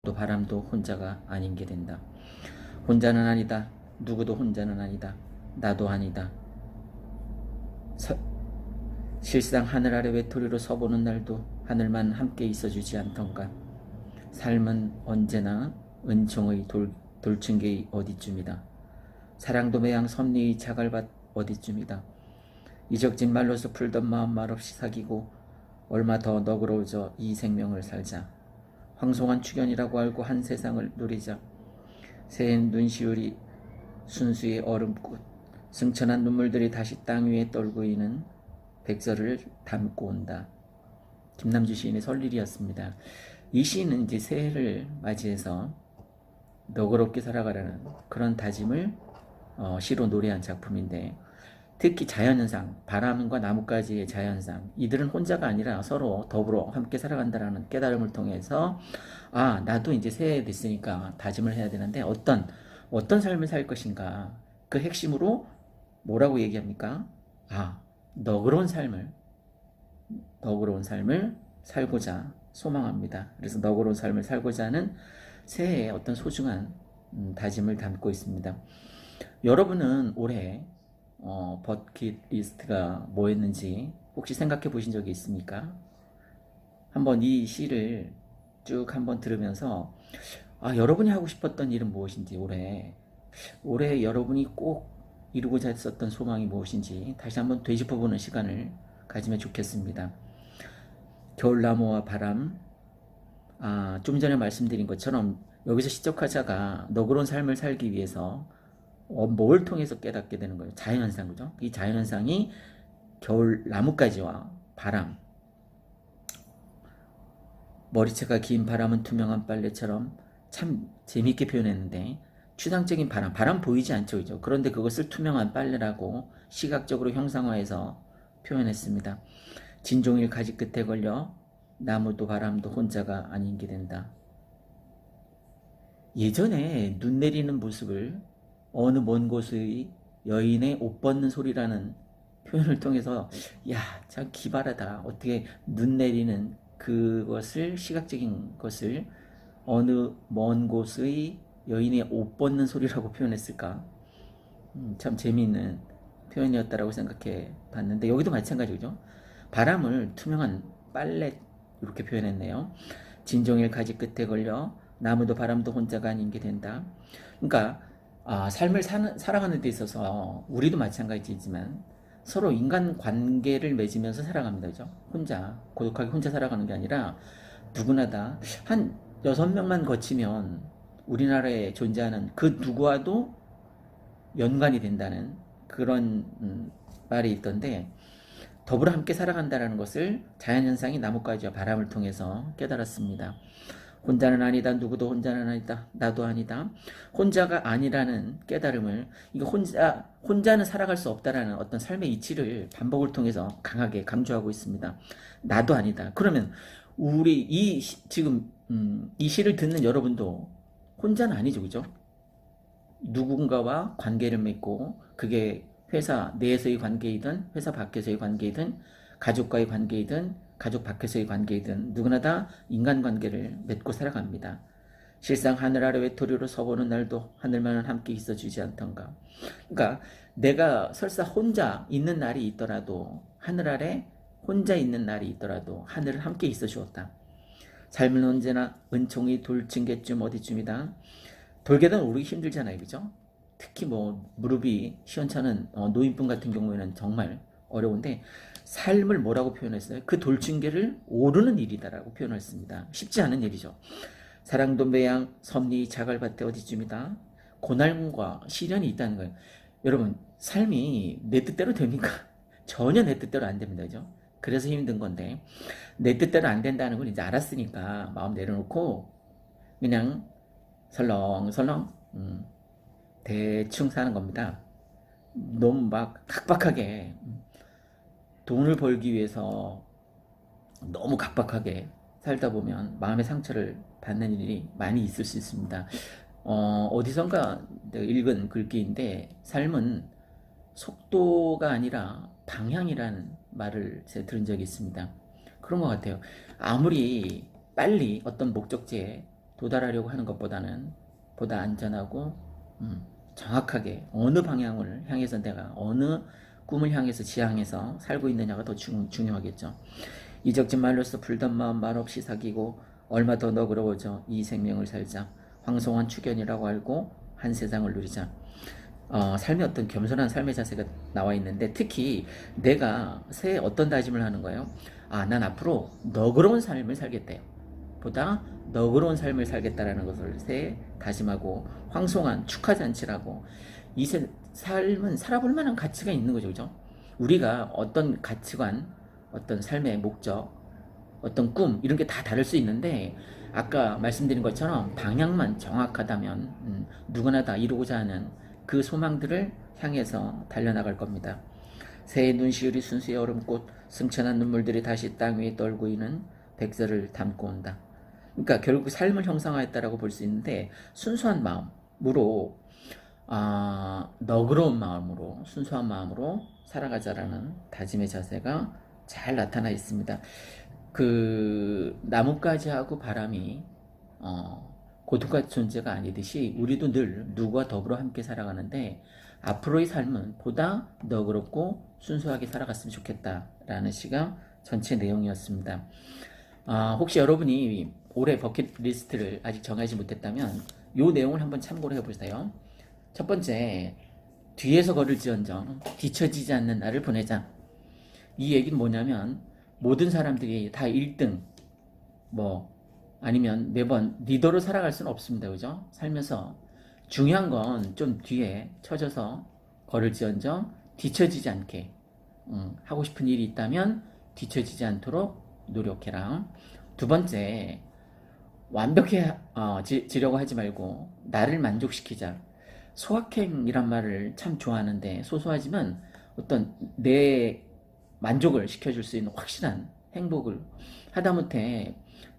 또 바람도 혼자가 아닌 게 된다. 혼자는 아니다. 누구도 혼자는 아니다. 나도 아니다. 실상 하늘 아래 외톨이로 서보는 날도 하늘만 함께 있어주지 않던가. 삶은 언제나 은총의 돌층계의 어디쯤이다. 사랑도 매양 섭리의 자갈밭 어디쯤이다. 이적진 말로서 풀던 마음 말없이 사귀고 얼마 더 너그러워져 이 생명을 살자. 황송한 축연이라고 알고 한 세상을 누리자. 새엔 눈시울이 순수의 얼음꽃, 승천한 눈물들이 다시 땅 위에 떨고 있는 백설을 담고 온다. 김남주 시인의 설일이었습니다. 이 시인은 이제 새해를 맞이해서 너그럽게 살아가라는 그런 다짐을 시로 노래한 작품인데, 특히 자연현상, 바람과 나뭇가지의 자연상, 이들은 혼자가 아니라 서로 더불어 함께 살아간다는 깨달음을 통해서 나도 이제 새해 됐으니까 다짐을 해야 되는데 어떤 삶을 살 것인가, 그 핵심으로 뭐라고 얘기합니까? 너그러운 삶을 살고자 소망합니다. 그래서 너그러운 삶을 살고자 하는 새해의 어떤 소중한 다짐을 담고 있습니다. 여러분은 올해 버킷리스트가 뭐였는지 혹시 생각해 보신 적이 있습니까? 한번 이 시를 쭉 한번 들으면서 여러분이 하고 싶었던 일은 무엇인지, 올해 여러분이 꼭 이루고자 했었던 소망이 무엇인지 다시 한번 되짚어보는 시간을 가지면 좋겠습니다. 겨울나무와 바람, 좀 전에 말씀드린 것처럼 여기서 시적화자가 너그러운 삶을 살기 위해서 뭘 통해서 깨닫게 되는 거예요? 자연현상, 그죠? 이 자연현상이 겨울 나뭇가지와 바람, 머리채가 긴 바람은 투명한 빨래처럼, 참 재미있게 표현했는데, 추상적인 바람 보이지 않죠, 그죠? 그런데 그것을 투명한 빨래라고 시각적으로 형상화해서 표현했습니다. 진종일 가지 끝에 걸려 나무도 바람도 혼자가 아닌 게 된다. 예전에 눈 내리는 모습을 어느 먼 곳의 여인의 옷 벗는 소리라는 표현을 통해서 참 기발하다. 어떻게 눈 내리는 그것을, 시각적인 것을 어느 먼 곳의 여인의 옷 벗는 소리라고 표현했을까? 참 재미있는 표현이었다라고 생각해 봤는데, 여기도 마찬가지죠. 바람을 투명한 빨래 이렇게 표현했네요. 진종일 가지 끝에 걸려 나무도 바람도 혼자가 아닌 게 된다. 그러니까 삶을 살아가는 데 있어서 우리도 마찬가지지만 서로 인간 관계를 맺으면서 살아갑니다. 그죠? 고독하게 혼자 살아가는 게 아니라 누구나 다 한 6명만 거치면 우리나라에 존재하는 그 누구와도 연관이 된다는 그런 말이 있던데, 더불어 함께 살아간다는 것을 자연현상이 나뭇가지와 바람을 통해서 깨달았습니다. 혼자는 아니다. 누구도 혼자는 아니다. 나도 아니다. 혼자가 아니라는 깨달음을, 이거 혼자는 살아갈 수 없다라는 어떤 삶의 이치를 반복을 통해서 강하게 강조하고 있습니다. 나도 아니다. 그러면 우리 지금 이 시를 듣는 여러분도 혼자는 아니죠, 그죠? 누군가와 관계를 맺고, 그게 회사 내에서의 관계이든 회사 밖에서의 관계이든 가족과의 관계이든 가족 밖에서의 관계이든 누구나 다 인간관계를 맺고 살아갑니다. 실상 하늘 아래 외톨이로 서보는 날도 하늘만은 함께 있어주지 않던가. 그러니까 내가 설사 혼자 있는 날이 있더라도, 하늘 아래 혼자 있는 날이 있더라도 하늘을 함께 있어 주었다. 삶은 언제나 은총이 돌층계쯤 어디쯤이다. 돌계단 오르기 힘들잖아요, 그죠? 특히 무릎이 시원찮은 노인분 같은 경우에는 정말 어려운데, 삶을 뭐라고 표현했어요? 그 돌층계를 오르는 일이다라고 표현했습니다. 쉽지 않은 일이죠. 사랑도 매양 섭리 자갈밭에 어디쯤이다. 고난과 시련이 있다는 거예요. 여러분, 삶이 내 뜻대로 됩니까? 전혀 내 뜻대로 안 됩니다, 그죠? 그래서 힘든 건데, 내 뜻대로 안 된다는 걸 이제 알았으니까 마음 내려놓고 그냥 설렁설렁 대충 사는 겁니다. 너무 막 각박하게, 돈을 벌기 위해서 너무 각박하게 살다 보면 마음의 상처를 받는 일이 많이 있을 수 있습니다. 어디선가 내가 읽은 글귀인데, 삶은 속도가 아니라 방향이라는 말을 제가 들은 적이 있습니다. 그런 것 같아요. 아무리 빨리 어떤 목적지에 도달하려고 하는 것보다는 보다 안전하고 정확하게 어느 방향을 향해서 내가 어느 꿈을 향해서 지향해서 살고 있느냐가 더 중요하겠죠. 이적진 말로써 불던 마음 말없이 사귀고 얼마 더 너그러워져 이 생명을 살자. 황송한 축연이라고 알고 한 세상을 누리자. 삶의 어떤 겸손한 삶의 자세가 나와 있는데, 특히 내가 새해 어떤 다짐을 하는 거예요? 난 앞으로 너그러운 삶을 살겠대요. 보다 너그러운 삶을 살겠다라는 것을 새해 다짐하고, 황송한 축하잔치라고, 이 삶은 살아볼 만한 가치가 있는 거죠. 그죠? 우리가 어떤 가치관, 어떤 삶의 목적, 어떤 꿈, 이런 게 다 다를 수 있는데, 아까 말씀드린 것처럼 방향만 정확하다면 누구나 다 이루고자 하는 그 소망들을 향해서 달려나갈 겁니다. 새해 눈시울이 순수히 얼음꽃, 승천한 눈물들이 다시 땅 위에 떨고 있는 백설을 담고 온다. 그러니까 결국 삶을 형성하였다라고 볼 수 있는데, 순수한 마음으로, 너그러운 마음으로, 순수한 마음으로 살아가자라는 다짐의 자세가 잘 나타나 있습니다. 그 나뭇가지하고 바람이 고통과 존재가 아니듯이, 우리도 늘 누구와 더불어 함께 살아가는데, 앞으로의 삶은 보다 너그럽고 순수하게 살아갔으면 좋겠다라는 시가 전체 내용이었습니다. 혹시 여러분이 올해 버킷리스트를 아직 정하지 못했다면 이 내용을 한번 참고를 해보세요. 첫 번째, 뒤에서 걸을지언정 뒤처지지 않는 날을 보내자. 이 얘기는 뭐냐면, 모든 사람들이 다 1등 아니면 매번 리더로 살아갈 수는 없습니다. 그죠? 살면서 중요한 건 좀 뒤에 처져서 걸을지언정 뒤처지지 않게, 하고 싶은 일이 있다면 뒤처지지 않도록 노력해라. 두 번째, 완벽해지려고 하지 말고 나를 만족시키자. 소확행이란 말을 참 좋아하는데, 소소하지만 어떤 내 만족을 시켜줄 수 있는 확실한 행복을, 하다못해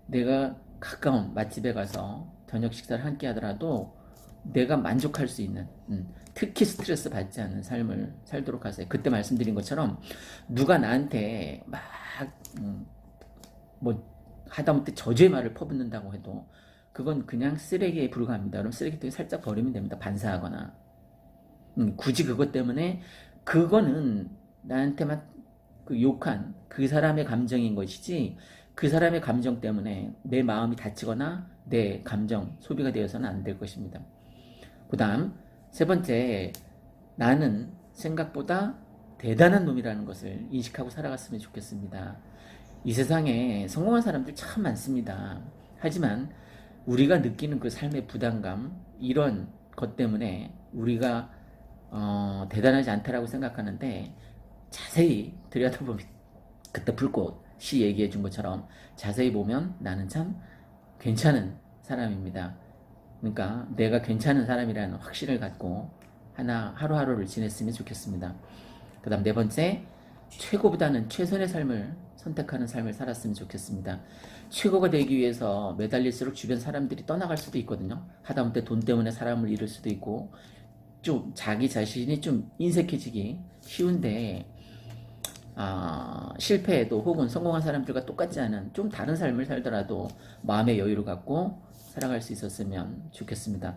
내가 가까운 맛집에 가서 저녁 식사를 함께 하더라도 내가 만족할 수 있는, 특히 스트레스 받지 않는 삶을 살도록 하세요. 그때 말씀드린 것처럼 누가 나한테 막 하다못해 저주의 말을 퍼붓는다고 해도 그건 그냥 쓰레기에 불과합니다. 그럼 쓰레기통에 살짝 버리면 됩니다. 반사하거나. 굳이 그것 때문에, 그거는 나한테만 욕한 그 사람의 감정인 것이지, 그 사람의 감정 때문에 내 마음이 다치거나 내 감정 소비가 되어서는 안 될 것입니다. 그 다음, 세 번째, 나는 생각보다 대단한 놈이라는 것을 인식하고 살아갔으면 좋겠습니다. 이 세상에 성공한 사람들 참 많습니다. 하지만 우리가 느끼는 그 삶의 부담감, 이런 것 때문에 우리가 대단하지 않다라고 생각하는데, 자세히 들여다보면, 그때 불꽃이 얘기해 준 것처럼 자세히 보면 나는 참 괜찮은 사람입니다. 그러니까 내가 괜찮은 사람이라는 확신을 갖고 하루하루를 지냈으면 좋겠습니다. 그 다음 네 번째, 최고보다는 최선의 삶을 선택하는 삶을 살았으면 좋겠습니다. 최고가 되기 위해서 매달릴수록 주변 사람들이 떠나갈 수도 있거든요. 하다못해 돈 때문에 사람을 잃을 수도 있고, 좀 자기 자신이 좀 인색해지기 쉬운데, 실패해도 혹은 성공한 사람들과 똑같지 않은 좀 다른 삶을 살더라도 마음의 여유를 갖고 살아갈 수 있었으면 좋겠습니다.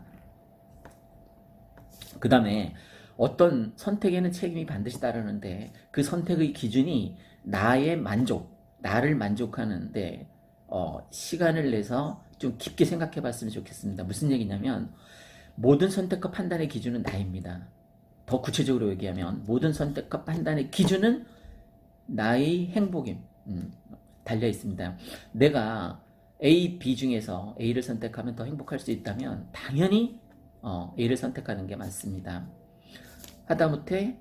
그 다음에 어떤 선택에는 책임이 반드시 따르는데, 그 선택의 기준이 나의 만족, 나를 만족하는데 시간을 내서 좀 깊게 생각해 봤으면 좋겠습니다. 무슨 얘기냐면, 모든 선택과 판단의 기준은 나입니다. 더 구체적으로 얘기하면, 모든 선택과 판단의 기준은 나의 행복임 달려 있습니다. 내가 A, B 중에서 A를 선택하면 더 행복할 수 있다면 당연히 A를 선택하는 게 맞습니다. 하다못해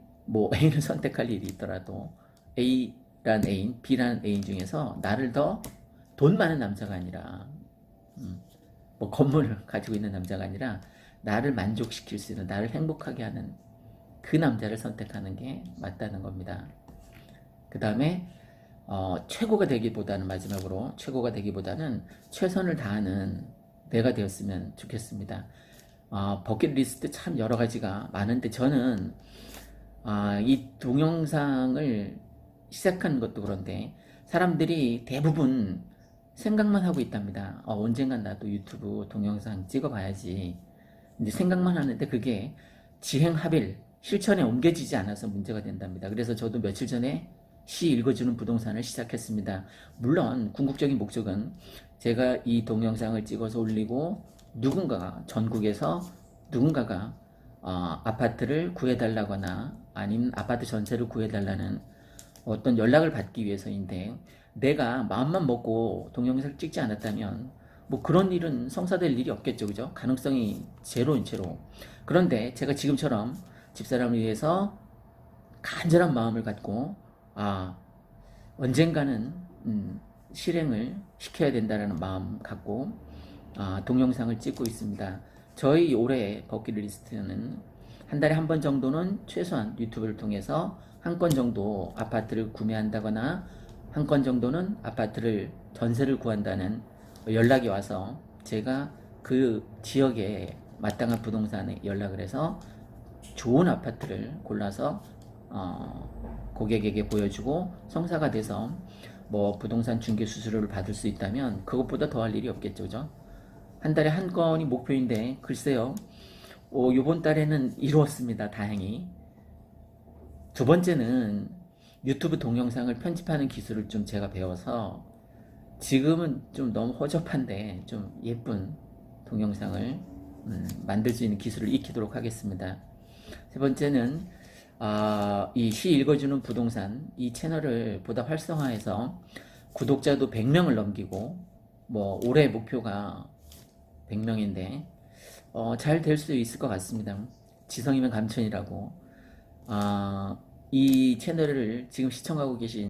A를 선택할 일이 있더라도 A라는 애인, B라는 애인 중에서 나를 더 돈 많은 남자가 아니라, 건물을 가지고 있는 남자가 아니라 나를 만족시킬 수 있는, 나를 행복하게 하는 그 남자를 선택하는 게 맞다는 겁니다. 그 다음에 최고가 되기보다는, 마지막으로 최고가 되기보다는 최선을 다하는 내가 되었으면 좋겠습니다. 버킷리스트 참 여러 가지가 많은데, 저는 이 동영상을 시작한 것도 그런데, 사람들이 대부분 생각만 하고 있답니다. 언젠간 나도 유튜브 동영상 찍어봐야지. 근데 생각만 하는데 그게 지행합일, 실천에 옮겨지지 않아서 문제가 된답니다. 그래서 저도 며칠 전에 시 읽어주는 부동산을 시작했습니다. 물론 궁극적인 목적은 제가 이 동영상을 찍어서 올리고 누군가가 전국에서 누군가가 아파트를 구해달라거나 아니면 아파트 전세를 구해달라는 어떤 연락을 받기 위해서인데, 내가 마음만 먹고 동영상을 찍지 않았다면 뭐 그런 일은 성사될 일이 없겠죠. 그죠? 가능성이 제로인 채로. 그런데 제가 지금처럼 집사람을 위해서 간절한 마음을 갖고 아 언젠가는 실행을 시켜야 된다는 마음 갖고 동영상을 찍고 있습니다. 저희 올해 버킷리스트는 한 달에 한 번 정도는 최소한 유튜브를 통해서 한 건 정도 아파트를 구매한다거나 한 건 정도는 아파트를 전세를 구한다는 연락이 와서 제가 그 지역에 마땅한 부동산에 연락을 해서 좋은 아파트를 골라서 고객에게 보여주고 성사가 돼서 뭐 부동산 중개 수수료를 받을 수 있다면 그것보다 더할 일이 없겠죠. 그죠? 한 달에 한 건이 목표인데 글쎄요. 요번 달에는 이루었습니다. 다행히. 두 번째는 유튜브 동영상을 편집하는 기술을 좀 제가 배워서 지금은 좀 너무 허접한데 좀 예쁜 동영상을 만들 수 있는 기술을 익히도록 하겠습니다. 세 번째는 이 시 읽어주는 부동산 이 채널을 보다 활성화해서 구독자도 100명을 넘기고 뭐 올해 목표가 100명인데 잘 될 수 있을 것 같습니다. 지성이면 감천이라고. 이 채널을 지금 시청하고 계신